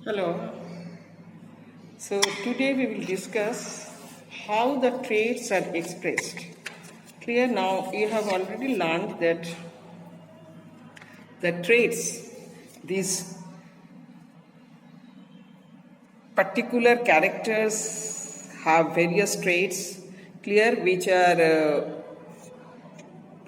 Hello. So today we will discuss how the traits are expressed. Clear now, you have already learned that the traits, these particular characters have various traits, clear, which are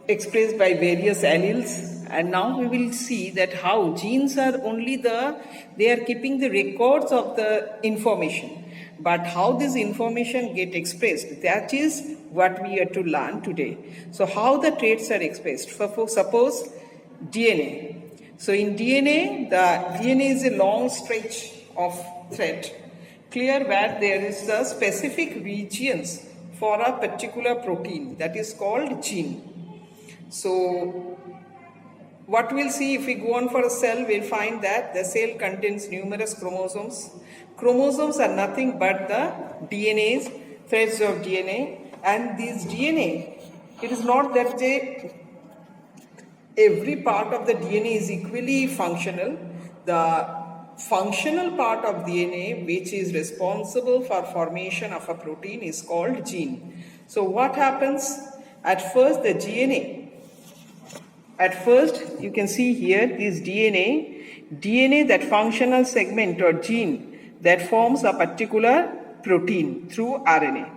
expressed by various alleles. And now we will see that how genes are they are keeping the records of the information, but how this information get expressed, that is what we are to learn today. So how the traits are expressed. Suppose DNA. So in DNA, the DNA is a long stretch of thread, clear, where there is the specific regions for a particular protein that is called gene. So what we'll see, if we go on for a cell, we'll find that the cell contains numerous chromosomes. Chromosomes are nothing but the DNAs, threads of DNA, and these DNA, it is not that every part of the DNA is equally functional. The functional part of DNA, which is responsible for formation of a protein, is called gene. So what happens? At first the DNA, you can see here this DNA, that functional segment or gene that forms a particular protein through RNA.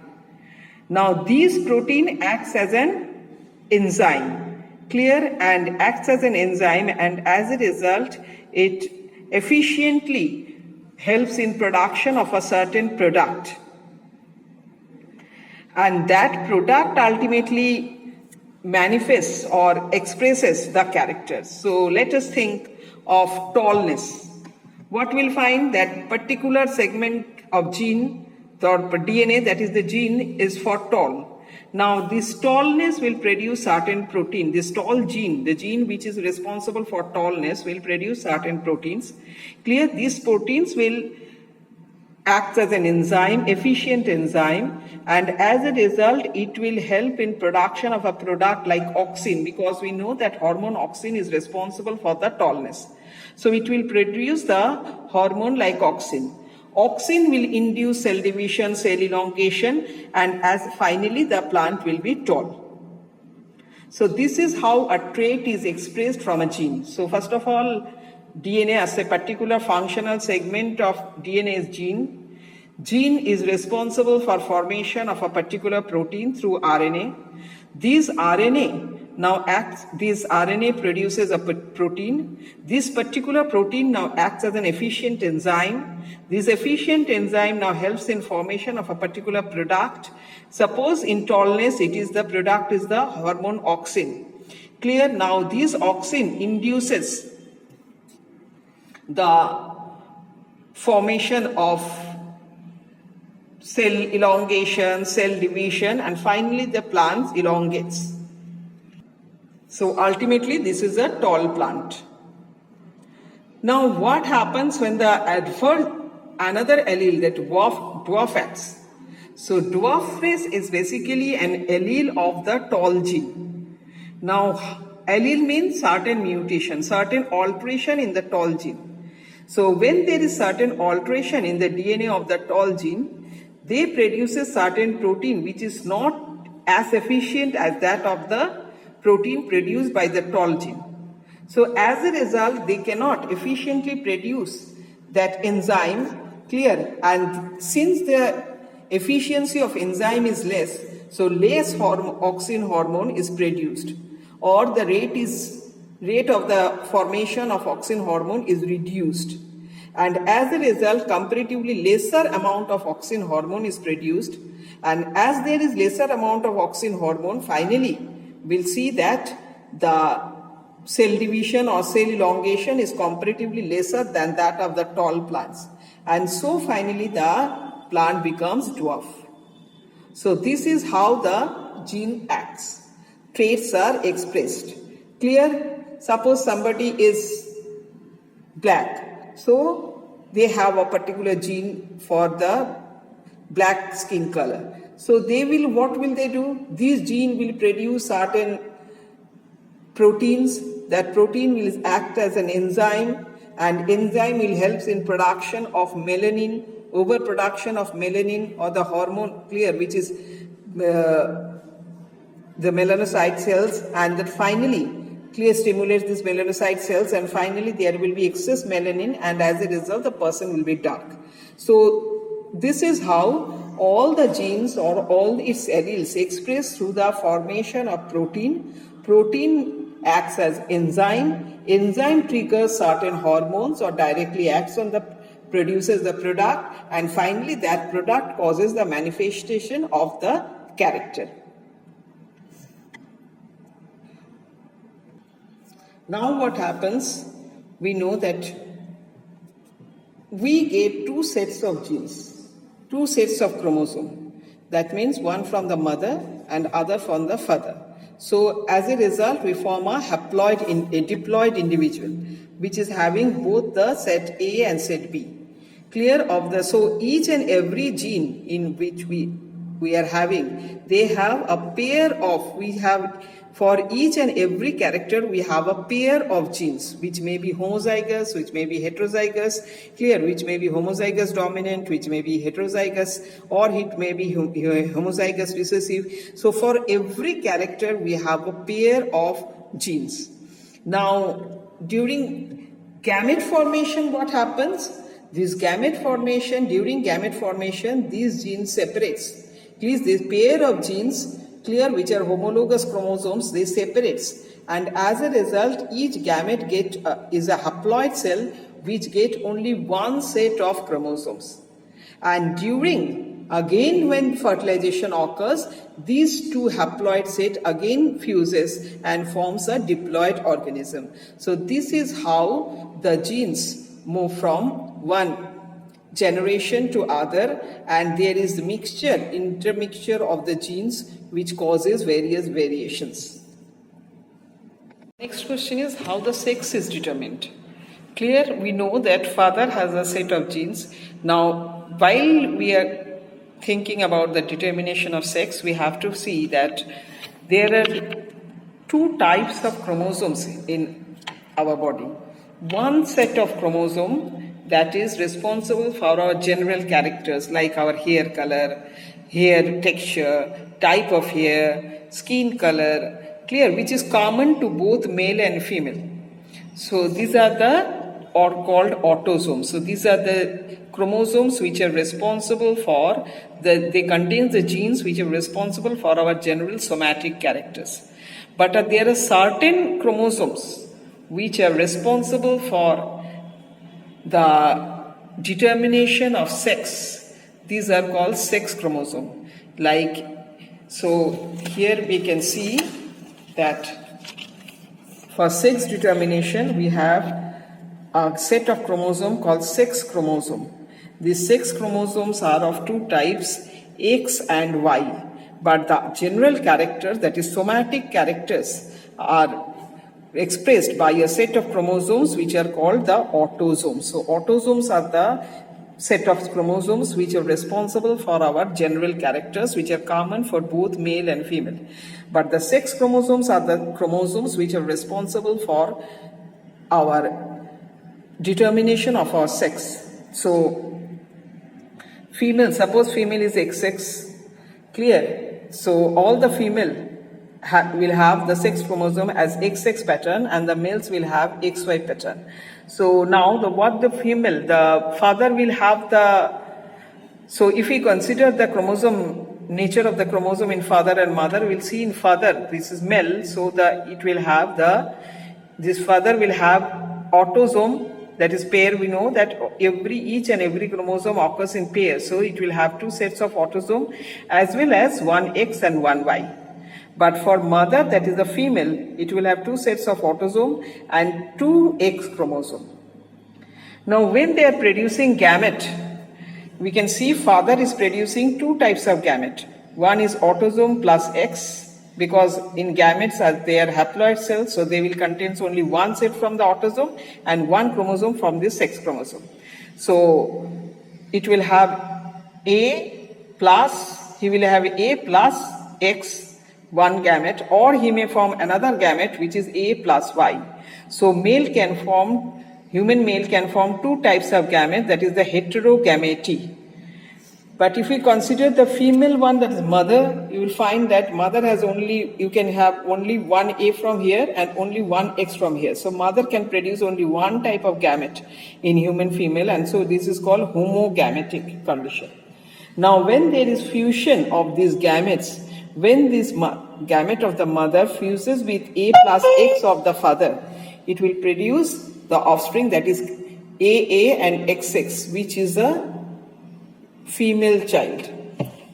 Now this protein acts as an enzyme, clear, and acts as an enzyme, and as a result it efficiently helps in production of a certain product, and that product ultimately manifests or expresses the characters. So let us think of tallness. What we'll find, that particular segment of gene or DNA, that is the gene, is for tall. Now this tallness will produce certain protein. This tall gene, the gene which is responsible for tallness, will produce certain proteins. Clear? These proteins will act as an enzyme, efficient enzyme, and as a result it will help in production of a product like auxin, because we know that hormone auxin is responsible for the tallness. So it will produce the hormone like auxin. Auxin will induce cell division, cell elongation, and as finally the plant will be tall. So this is how a trait is expressed from a gene. So first of all, DNA as a particular functional segment of DNA is gene. Gene is responsible for formation of a particular protein through RNA. This RNA produces a protein. This particular protein now acts as an efficient enzyme. This efficient enzyme now helps in formation of a particular product. Suppose in tallness, the product is the hormone auxin. Clear? Now this auxin induces the formation of cell elongation, cell division, and finally the plant elongates. So ultimately this is a tall plant. Now what happens when another allele, that dwarf acts? So dwarfness is basically an allele of the tall gene. Now allele means certain mutation, certain alteration in the tall gene. So when there is certain alteration in the DNA of the tall gene, they produce a certain protein which is not as efficient as that of the protein produced by the tall gene. So as a result, they cannot efficiently produce that enzyme, clear, and since the efficiency of enzyme is less, so less auxin hormone is produced, or the rate of the formation of auxin hormone is reduced, and as a result comparatively lesser amount of auxin hormone is produced, and as there is lesser amount of auxin hormone, finally we'll see that the cell division or cell elongation is comparatively lesser than that of the tall plants, and so finally the plant becomes dwarf. So this is how the gene acts. Traits are expressed. Clear? Suppose somebody is black, so they have a particular gene for the black skin color. So what will they do? This gene will produce certain proteins. That protein will act as an enzyme, and enzyme will help in production of melanin, overproduction of melanin or the hormone clear, which is the melanocyte cells, and that finally clear stimulates these melanocyte cells, and finally there will be excess melanin, and as a result the person will be dark. So this is how all the genes or all its alleles express through the formation of protein. Protein acts as enzyme. Enzyme triggers certain hormones or directly acts on the produces the product, and finally that product causes the manifestation of the character. Now what happens, we know that we get two sets of genes, two sets of chromosomes. That means one from the mother and other from the father. So as a result, we form a diploid individual, which is having both the set A and set B. Clear of the, so each and every gene in which we are having, they have a pair of, we have, for each and every character, we have a pair of genes, which may be homozygous, which may be heterozygous, clear, which may be homozygous dominant, which may be heterozygous, or it may be homozygous recessive. So for every character, we have a pair of genes. Now, during gamete formation, what happens? This gamete formation, during gamete formation, these genes separates. Please, this pair of genes, clear, which are homologous chromosomes, they separates, and as a result each gamete is a haploid cell which get only one set of chromosomes, and during again when fertilization occurs, these two haploid set again fuses and forms a diploid organism. So this is how the genes move from one generation to other, and there is intermixture of the genes which causes various variations. Next question is how the sex is determined. Clear, we know that father has a set of genes. Now while we are thinking about the determination of sex, we have to see that there are two types of chromosomes in our body. One set of chromosome that is responsible for our general characters like our hair color, hair texture, type of hair, skin color, clear, which is common to both male and female. So these are called autosomes. So these are the chromosomes which are responsible for, they contain the genes which are responsible for our general somatic characters. But there are certain chromosomes which are responsible for the determination of sex. These are called sex chromosome. Like, so here we can see that for sex determination we have a set of chromosome called sex chromosome. These sex chromosomes are of two types, X and Y. But the general characters, that is somatic characters, are expressed by a set of chromosomes which are called the autosomes. So autosomes are the set of chromosomes which are responsible for our general characters, which are common for both male and female. But the sex chromosomes are the chromosomes which are responsible for our determination of our sex. So female, suppose female is XX, clear. So all the female will have the sex chromosome as XX pattern, and the males will have XY pattern. So now the father will have so if we consider the chromosome, nature of the chromosome in father and mother, we'll see in father, this is male, so this father will have autosome, that is pair. We know that each and every chromosome occurs in pairs, so it will have two sets of autosome as well as one X and one Y. But for mother, that is the female, it will have two sets of autosome and two X chromosome. Now when they are producing gamete, we can see father is producing two types of gamete. One is autosome plus X, because in gametes they are haploid cells, so they will contain only one set from the autosome and one chromosome from the sex chromosome. So it will have he will have A plus X, one gamete, or he may form another gamete which is A plus Y. So male can form Human male can form two types of gamete, that is the heterogamety. But if we consider the female one, that is mother, you will find that mother has only, you can have only one A from here and only one X from here. So mother can produce only one type of gamete in human female, and so this is called homogametic condition. Now when there is fusion of these gametes, when this gamete of the mother fuses with A plus X of the father, it will produce the offspring, that is AA and XX, which is a female child.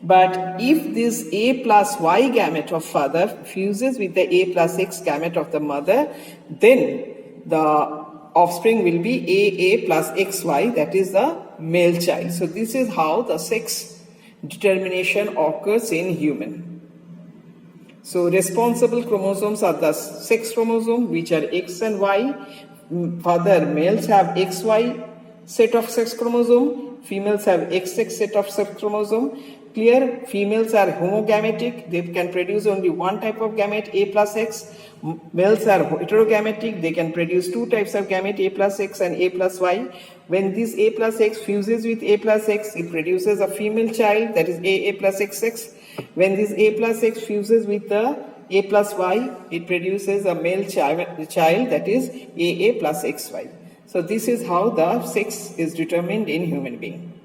But if this A plus Y gamete of father fuses with the A plus X gamete of the mother, then the offspring will be AA plus XY, that is the male child. So this is how the sex determination occurs in human. So responsible chromosomes are the sex chromosome, which are X and Y. Further, males have XY set of sex chromosome. Females have XX set of sex chromosome. Clear, females are homogametic. They can produce only one type of gamete, A plus X. Males are heterogametic. They can produce two types of gamete, A plus X and A plus Y. When this A plus X fuses with A plus X, it produces a female child, that is AA plus XX. When this A plus X fuses with the A plus Y, it produces a male child, that is AA plus XY. So this is how the sex is determined in human being.